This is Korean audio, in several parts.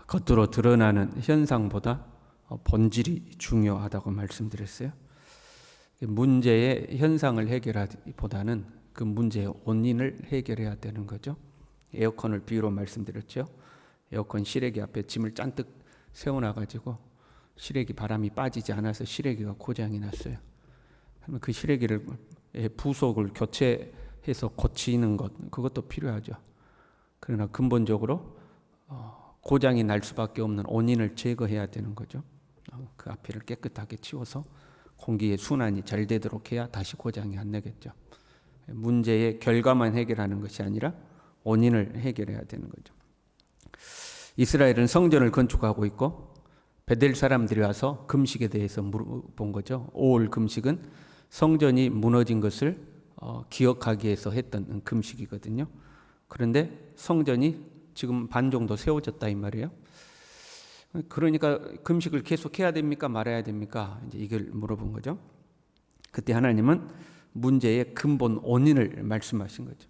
겉으로 드러나는 현상보다 본질이 중요하다고 말씀드렸어요. 문제의 현상을 해결하기보다는 그 문제의 원인을 해결해야 되는 거죠. 에어컨을 비유로 말씀드렸죠. 에어컨 실외기 앞에 짐을 잔뜩 세워놔가지고 실외기 바람이 빠지지 않아서 실외기가 고장이 났어요. 그러면 그 실외기를 부속을 교체해서 고치는 것, 그것도 필요하죠. 그러나 근본적으로 고장이 날 수밖에 없는 원인을 제거해야 되는 거죠. 그 앞에를 깨끗하게 치워서 공기의 순환이 잘 되도록 해야 다시 고장이 안 나겠죠. 문제의 결과만 해결하는 것이 아니라 원인을 해결해야 되는 거죠. 이스라엘은 성전을 건축하고 있고 베델 사람들이 와서 금식에 대해서 물어본 거죠. 5월 금식은 성전이 무너진 것을 기억하기 위해서 했던 금식이거든요. 그런데 성전이 지금 반 정도 세워졌다 이 말이에요. 그러니까 금식을 계속해야 됩니까? 말아야 됩니까? 이제 이걸 물어본 거죠. 그때 하나님은 문제의 근본 원인을 말씀하신 거죠.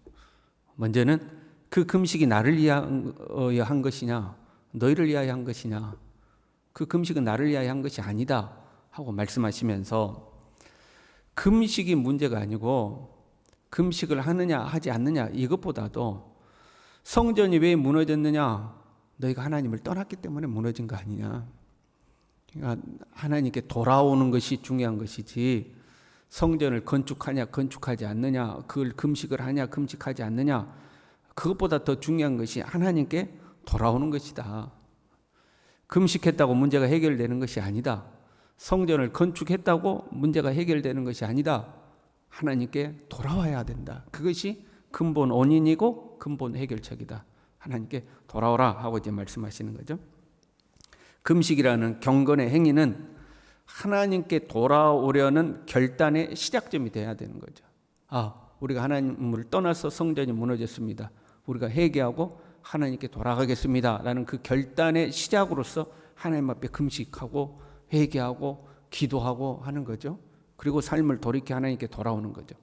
먼저는 그 금식이 나를 위하여 한 것이냐, 너희를 위하여 한 것이냐, 그 금식은 나를 위하여 한 것이 아니다 하고 말씀하시면서 금식이 문제가 아니고 금식을 하느냐 하지 않느냐 이것보다도 성전이 왜 무너졌느냐, 너희가 하나님을 떠났기 때문에 무너진 거 아니냐. 그러니까 하나님께 돌아오는 것이 중요한 것이지 성전을 건축하냐 건축하지 않느냐, 그걸 금식을 하냐 금식하지 않느냐, 그것보다 더 중요한 것이 하나님께 돌아오는 것이다. 금식했다고 문제가 해결되는 것이 아니다. 성전을 건축했다고 문제가 해결되는 것이 아니다. 하나님께 돌아와야 된다. 그것이 근본 원인이고 근본 해결책이다. 하나님께 돌아오라 하고 이제 말씀하시는 거죠. 금식이라는 경건의 행위는 하나님께 돌아오려는 결단의 시작점이 돼야 되는 거죠. 우리가 하나님을 떠나서 성전이 무너졌습니다. 우리가 회개하고 하나님께 돌아가겠습니다 라는 그 결단의 시작으로서 하나님 앞에 금식하고 회개하고 기도하고 하는 거죠. 그리고 삶을 돌이켜 하나님께 돌아오는 거죠.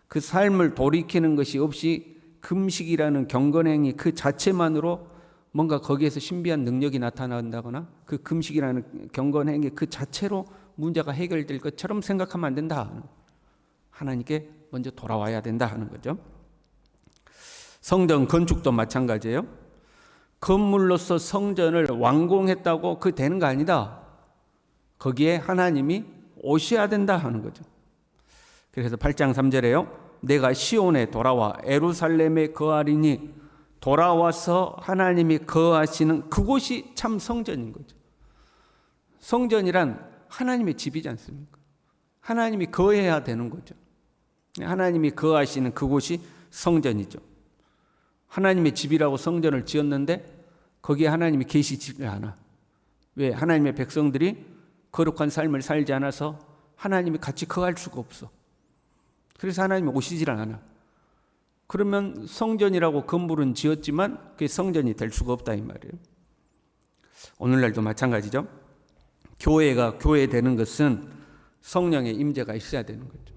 그 삶을 돌이키는 것이 없이 금식이라는 경건행위 그 자체만으로 뭔가 거기에서 신비한 능력이 나타난다거나 그 금식이라는 경건행위 그 자체로 문제가 해결될 것처럼 생각하면 안 된다. 하나님께 먼저 돌아와야 된다 하는 거죠. 성전 건축도 마찬가지예요. 건물로서 성전을 완공했다고 그 되는 거 아니다. 거기에 하나님이 오셔야 된다 하는 거죠. 그래서 8장 3절에요. 내가 시온에 돌아와 예루살렘에 거하리니, 돌아와서 하나님이 거하시는 그곳이 참 성전인 거죠. 성전이란 하나님의 집이지 않습니까? 하나님이 거해야 되는 거죠. 하나님이 거하시는 그곳이 성전이죠. 하나님의 집이라고 성전을 지었는데 거기에 하나님이 계시지 않아. 왜? 하나님의 백성들이 거룩한 삶을 살지 않아서 하나님이 같이 거할 수가 없어. 그래서 하나님이 오시질 않아. 그러면 성전이라고 건물은 지었지만 그게 성전이 될 수가 없다 이 말이에요. 오늘날도 마찬가지죠. 교회가 교회되는 것은 성령의 임재가 있어야 되는 거죠.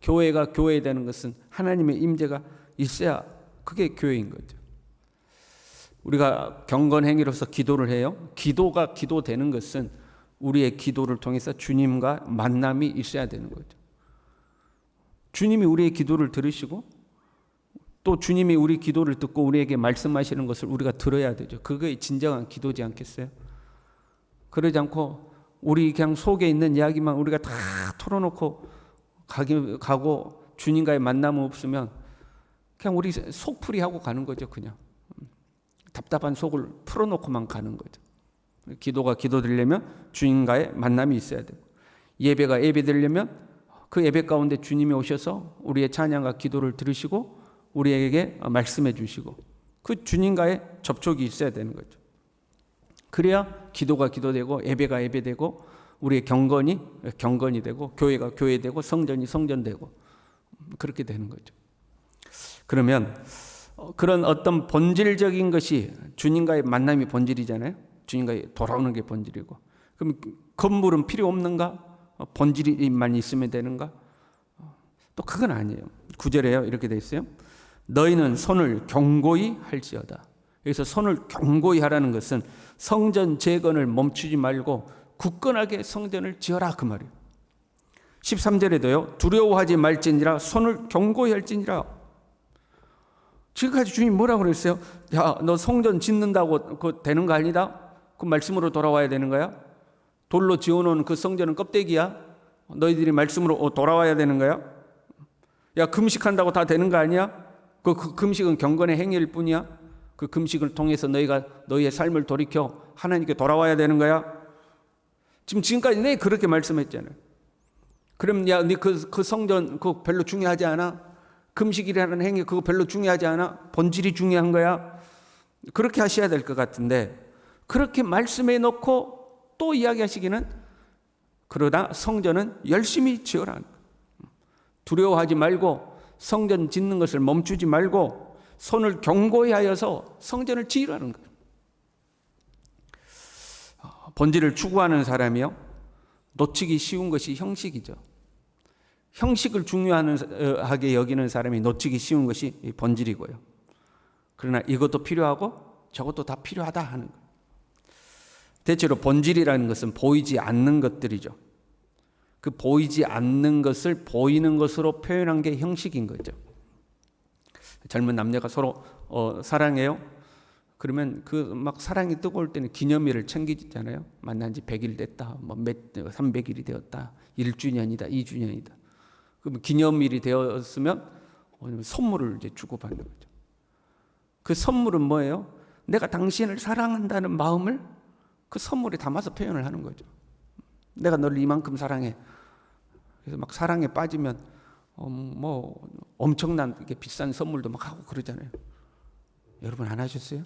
교회가 교회되는 것은 하나님의 임재가 있어야 그게 교회인 거죠. 우리가 경건행위로서 기도를 해요. 기도가 기도되는 것은 우리의 기도를 통해서 주님과 만남이 있어야 되는 거죠. 주님이 우리의 기도를 들으시고 또 주님이 우리 기도를 듣고 우리에게 말씀하시는 것을 우리가 들어야 되죠. 그게 진정한 기도지 않겠어요? 그러지 않고 우리 그냥 속에 있는 이야기만 우리가 다 털어놓고 가고 주님과의 만남은 없으면 그냥 우리 속풀이하고 가는 거죠. 그냥 답답한 속을 풀어놓고만 가는 거죠. 기도가 기도되려면 주님과의 만남이 있어야 되고, 예배가 예배되려면 그 예배 가운데 주님이 오셔서 우리의 찬양과 기도를 들으시고 우리에게 말씀해 주시고 그 주님과의 접촉이 있어야 되는 거죠. 그래야 기도가 기도되고 예배가 예배되고 우리의 경건이 경건이 되고 교회가 교회되고 성전이 성전되고 그렇게 되는 거죠. 그러면 그런 어떤 본질적인 것이 주님과의 만남이 본질이잖아요. 주님과의 돌아오는 게 본질이고, 그럼 건물은 필요 없는가? 본질만 있으면 되는가? 또 그건 아니에요. 9절에요 이렇게 돼 있어요. 너희는 손을 경고히 할지어다. 여기서 손을 견고히 하라는 것은 성전 재건을 멈추지 말고 굳건하게 성전을 지어라 그 말이에요. 13절에도요. 두려워하지 말지니라 손을 견고히 할지니라. 지금까지 주님 뭐라고 그랬어요? 야, 너 성전 짓는다고 그거 되는 거 아니다? 그 말씀으로 돌아와야 되는 거야? 돌로 지어놓은 그 성전은 껍데기야? 너희들이 말씀으로 돌아와야 되는 거야? 야, 금식한다고 다 되는 거 아니야? 그 금식은 경건의 행위일 뿐이야? 그 금식을 통해서 너희가 너희의 삶을 돌이켜 하나님께 돌아와야 되는 거야? 지금까지 내 그렇게 말씀했잖아요. 그럼 야, 네 그 성전 그거 별로 중요하지 않아? 금식이라는 행위 그거 별로 중요하지 않아? 본질이 중요한 거야? 그렇게 하셔야 될 것 같은데 그렇게 말씀해 놓고 또 이야기하시기는 그러나 성전은 열심히 지어라. 두려워하지 말고 성전 짓는 것을 멈추지 말고 손을 견고히 하여서 성전을 지으라는 거예요. 본질을 추구하는 사람이요, 놓치기 쉬운 것이 형식이죠. 형식을 중요하게 여기는 사람이 놓치기 쉬운 것이 본질이고요. 그러나 이것도 필요하고 저것도 다 필요하다 하는 거예요. 대체로 본질이라는 것은 보이지 않는 것들이죠. 그 보이지 않는 것을 보이는 것으로 표현한 게 형식인 거죠. 젊은 남녀가 서로 사랑해요. 그러면 그 막 사랑이 뜨거울 때는 기념일을 챙기잖아요. 만난 지 100일 됐다, 300일이 되었다, 1주년이다, 2주년이다. 그러면 기념일이 되었으면 선물을 이제 주고받는 거죠. 그 선물은 뭐예요? 내가 당신을 사랑한다는 마음을 그 선물에 담아서 표현을 하는 거죠. 내가 너를 이만큼 사랑해. 그래서 막 사랑에 빠지면 뭐 엄청난 비싼 선물도 막 하고 그러잖아요. 여러분 안 하셨어요?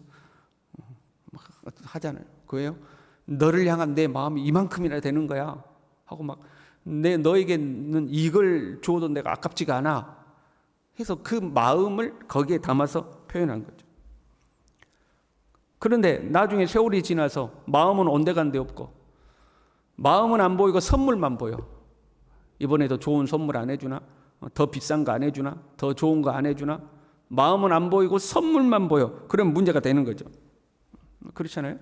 막 하잖아요. 그래요? 너를 향한 내 마음이 이만큼이나 되는 거야 하고 막 너에게는 이걸 줘도 내가 아깝지가 않아 해서 그 마음을 거기에 담아서 표현한 거죠. 그런데 나중에 세월이 지나서 마음은 온데간데 없고 마음은 안 보이고 선물만 보여. 이번에도 좋은 선물 안 해주나? 더 비싼 거 안 해주나? 더 좋은 거 안 해주나? 마음은 안 보이고 선물만 보여. 그럼 문제가 되는 거죠. 그렇잖아요?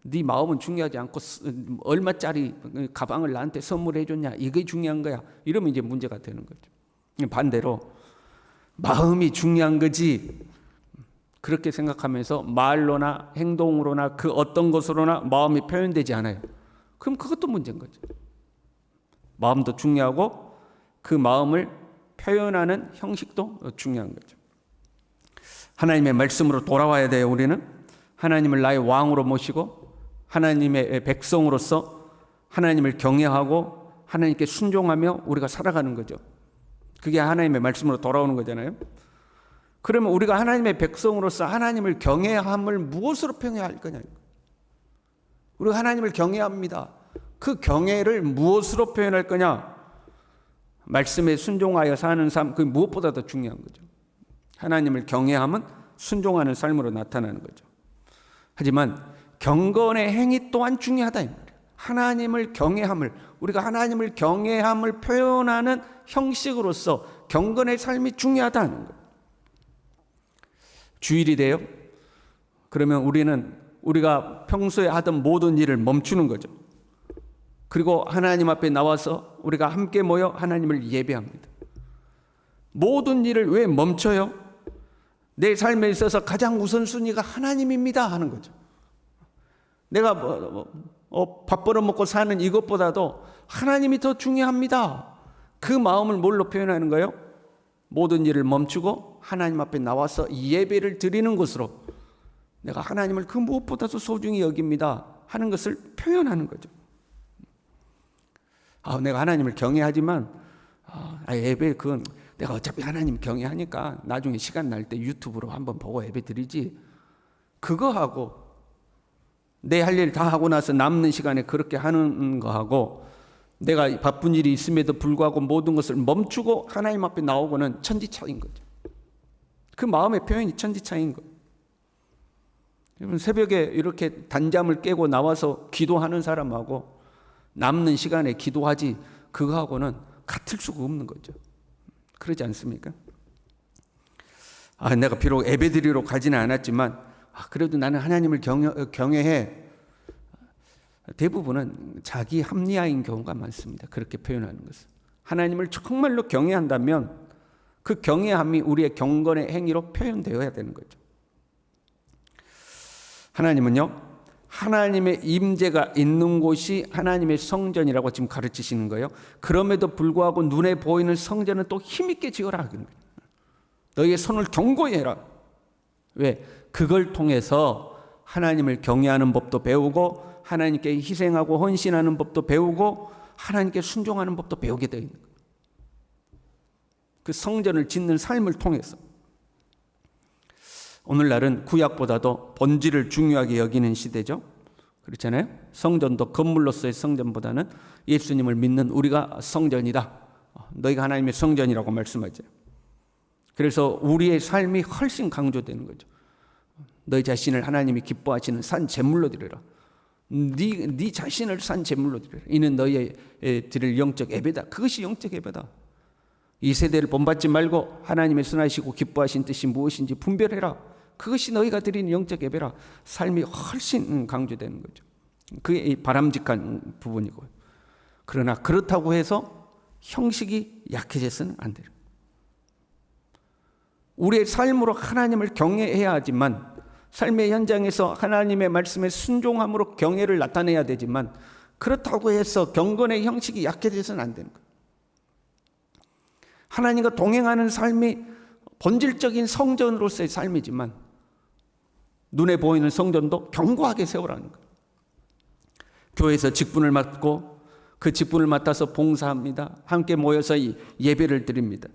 네 마음은 중요하지 않고 얼마짜리 가방을 나한테 선물해 줬냐? 이게 중요한 거야. 이러면 이제 문제가 되는 거죠. 반대로 마음이 중요한 거지. 그렇게 생각하면서 말로나 행동으로나 그 어떤 것으로나 마음이 표현되지 않아요. 그럼 그것도 문제인 거죠. 마음도 중요하고 그 마음을 표현하는 형식도 중요한 거죠. 하나님의 말씀으로 돌아와야 돼요. 우리는 하나님을 나의 왕으로 모시고 하나님의 백성으로서 하나님을 경외하고 하나님께 순종하며 우리가 살아가는 거죠. 그게 하나님의 말씀으로 돌아오는 거잖아요. 그러면 우리가 하나님의 백성으로서 하나님을 경외함을 무엇으로 표현할 거냐? 우리가 하나님을 경외합니다. 그 경외를 무엇으로 표현할 거냐? 말씀에 순종하여 사는 삶, 그 무엇보다 더 중요한 거죠. 하나님을 경외함은 순종하는 삶으로 나타나는 거죠. 하지만 경건의 행위 또한 중요하다 이 말이에요. 하나님을 경외함을, 우리가 하나님을 경외함을 표현하는 형식으로서 경건의 삶이 중요하다는 거예요. 주일이 돼요? 그러면 우리가 평소에 하던 모든 일을 멈추는 거죠. 그리고 하나님 앞에 나와서 우리가 함께 모여 하나님을 예배합니다. 모든 일을 왜 멈춰요? 내 삶에 있어서 가장 우선순위가 하나님입니다 하는 거죠. 내가 밥 벌어먹고 사는 이것보다도 하나님이 더 중요합니다. 그 마음을 뭘로 표현하는 거예요? 모든 일을 멈추고 하나님 앞에 나와서 예배를 드리는 것으로 내가 하나님을 그 무엇보다도 소중히 여깁니다 하는 것을 표현하는 거죠. 내가 하나님을 경외하지만 예배 그건 내가 어차피 하나님 경외하니까 나중에 시간 날 때 유튜브로 한번 보고 예배 드리지. 그거하고 내 할 일 다 하고 나서 남는 시간에 그렇게 하는 거하고 내가 바쁜 일이 있음에도 불구하고 모든 것을 멈추고 하나님 앞에 나오고는 천지차이인 거죠. 그 마음의 표현이 천지차이인 거예요. 여러분 새벽에 이렇게 단잠을 깨고 나와서 기도하는 사람하고 남는 시간에 기도하지 그거하고는 같을 수가 없는 거죠. 그러지 않습니까? 내가 비록 예배드리러 가지는 않았지만 그래도 나는 하나님을 경외해. 대부분은 자기 합리화인 경우가 많습니다. 그렇게 표현하는 것은. 하나님을 정말로 경외한다면 그 경외함이 우리의 경건의 행위로 표현되어야 되는 거죠. 하나님은요, 하나님의 임재가 있는 곳이 하나님의 성전이라고 지금 가르치시는 거예요. 그럼에도 불구하고 눈에 보이는 성전은 또 힘있게 지어라. 너희의 손을 견고히 해라. 왜? 그걸 통해서 하나님을 경외하는 법도 배우고 하나님께 희생하고 헌신하는 법도 배우고 하나님께 순종하는 법도 배우게 되어 있는 거예요. 그 성전을 짓는 삶을 통해서. 오늘날은 구약보다도 본질을 중요하게 여기는 시대죠. 그렇잖아요. 성전도 건물로서의 성전보다는 예수님을 믿는 우리가 성전이다. 너희가 하나님의 성전이라고 말씀하죠. 그래서 우리의 삶이 훨씬 강조되는 거죠. 너희 자신을 하나님이 기뻐하시는 산 제물로 드려라. 네 자신을 산 제물로 드려라. 이는 너희의 드릴 영적 예배다. 그것이 영적 예배다. 이 세대를 본받지 말고 하나님의 선하시고 기뻐하신 뜻이 무엇인지 분별해라. 그것이 너희가 드리는 영적 예배라. 삶이 훨씬 강조되는 거죠. 그게 바람직한 부분이고요. 그러나 그렇다고 해서 형식이 약해져서는 안 돼요. 우리의 삶으로 하나님을 경외해야 하지만 삶의 현장에서 하나님의 말씀에 순종함으로 경외를 나타내야 되지만 그렇다고 해서 경건의 형식이 약해져서는 안 되는 거예요. 하나님과 동행하는 삶이 본질적인 성전으로서의 삶이지만 눈에 보이는 성전도 견고하게 세우라는 거예요. 교회에서 직분을 맡고 그 직분을 맡아서 봉사합니다. 함께 모여서 예배를 드립니다.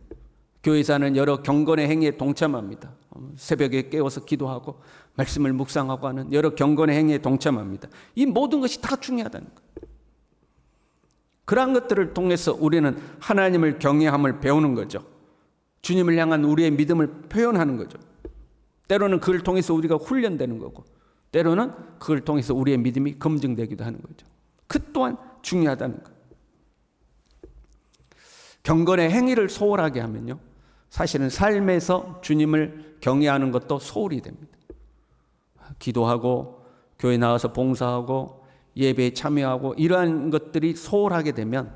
교회에서 하는 여러 경건의 행위에 동참합니다. 새벽에 깨워서 기도하고 말씀을 묵상하고 하는 여러 경건의 행위에 동참합니다. 이 모든 것이 다 중요하다는 거예요. 그러한 것들을 통해서 우리는 하나님을 경외함을 배우는 거죠. 주님을 향한 우리의 믿음을 표현하는 거죠. 때로는 그걸 통해서 우리가 훈련되는 거고 때로는 그걸 통해서 우리의 믿음이 검증되기도 하는 거죠. 그 또한 중요하다는 거예요. 경건의 행위를 소홀하게 하면요, 사실은 삶에서 주님을 경외하는 것도 소홀히 됩니다. 기도하고 교회 나와서 봉사하고 예배에 참여하고 이러한 것들이 소홀하게 되면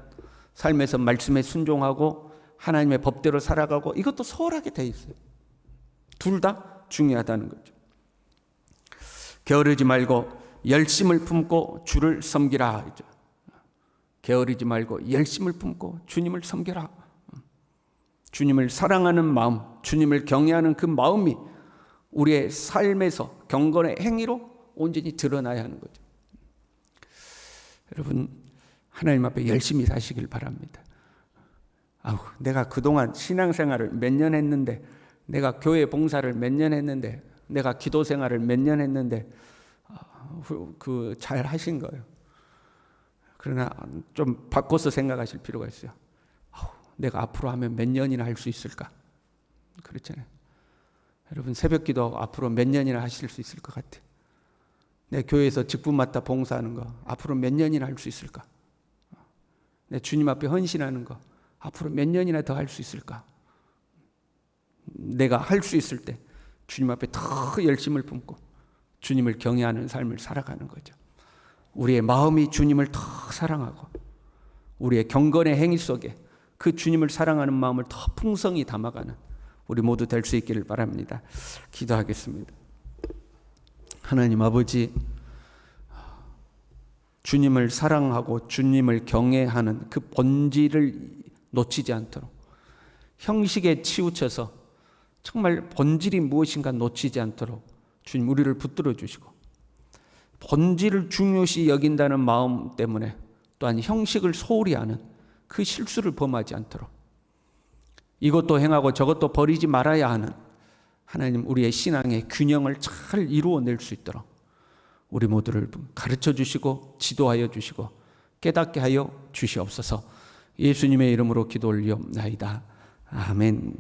삶에서 말씀에 순종하고 하나님의 법대로 살아가고 이것도 소홀하게 돼 있어요. 둘 다 중요하다는 거죠. 게으르지 말고 열심을 품고 주를 섬기라. 게으르지 말고 열심을 품고 주님을 섬겨라. 주님을 사랑하는 마음, 주님을 경외하는 그 마음이 우리의 삶에서 경건의 행위로 온전히 드러나야 하는 거죠. 여러분, 하나님 앞에 열심히 사시길 바랍니다. 내가 그동안 신앙생활을 몇 년 했는데, 내가 교회 봉사를 몇 년 했는데, 내가 기도 생활을 몇 년 했는데 잘 하신 거예요. 그러나 좀 바꿔서 생각하실 필요가 있어요. 내가 앞으로 하면 몇 년이나 할 수 있을까? 그렇잖아요. 여러분, 새벽기도 앞으로 몇 년이나 하실 수 있을 것 같아요. 내 교회에서 직분 맡아 봉사하는 거 앞으로 몇 년이나 할 수 있을까? 내 주님 앞에 헌신하는 거 앞으로 몇 년이나 더 할 수 있을까? 내가 할 수 있을 때 주님 앞에 더 열심을 품고 주님을 경외하는 삶을 살아가는 거죠. 우리의 마음이 주님을 더 사랑하고 우리의 경건의 행위 속에 그 주님을 사랑하는 마음을 더 풍성히 담아가는 우리 모두 될 수 있기를 바랍니다. 기도하겠습니다. 하나님 아버지, 주님을 사랑하고 주님을 경외하는 그 본질을 놓치지 않도록 형식에 치우쳐서 정말 본질이 무엇인가 놓치지 않도록 주님 우리를 붙들어 주시고 본질을 중요시 여긴다는 마음 때문에 또한 형식을 소홀히 하는 그 실수를 범하지 않도록 이것도 행하고 저것도 버리지 말아야 하는 하나님 우리의 신앙의 균형을 잘 이루어낼 수 있도록 우리 모두를 가르쳐 주시고 지도하여 주시고 깨닫게 하여 주시옵소서. 예수님의 이름으로 기도 올리옵나이다. 아멘.